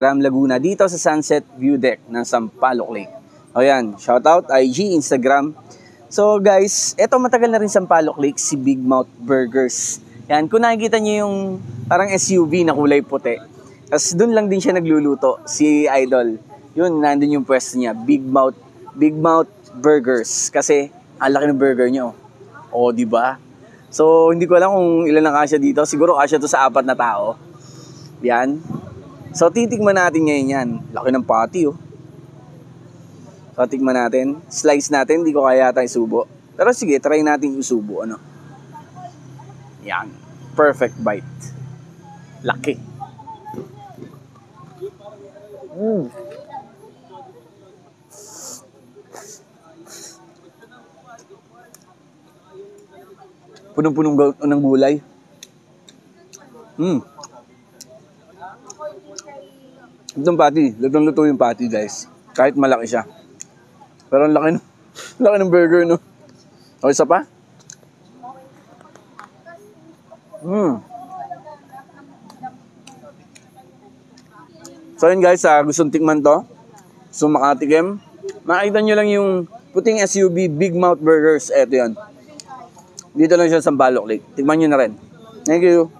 Ram Laguna dito sa Sunset View Deck ng Sampaloc Lake. O yan, shoutout IG, Instagram. So guys, eto matagal na rin Sampaloc Lake, si Big Mouth Burgers. Yan, kung nakikita niyo yung parang SUV na kulay puti. Tapos doon lang din siya nagluluto, si Idol. Yun, nandun yung pwesto niya, Big Mouth Burgers. Kasi, ang laki ng burger niya, oh. O, di ba? So, hindi ko alam kung ilan ang kasya dito. Siguro kasya to sa 4 na tao. Yan. So, titikman natin ngayon yan. Laki ng patty, oh. So, tikman natin. Slice natin. Hindi ko kaya yata isubo. Pero sige, try natin isubo. Ano? Yan. Perfect bite. Laki. Punong-punong ng gulay. Itong patty. Lutong-luto yung patty, guys. Kahit malaki siya. Pero ang laki, laki ng burger, no? O, isa pa? So yun guys, gustong tikman to. So makatikim. Makita nyo lang yung puting SUV Big Mouth Burgers. Eto yan. Dito lang siya sa Sampaloc Lake. Tikman nyo na rin. Thank you.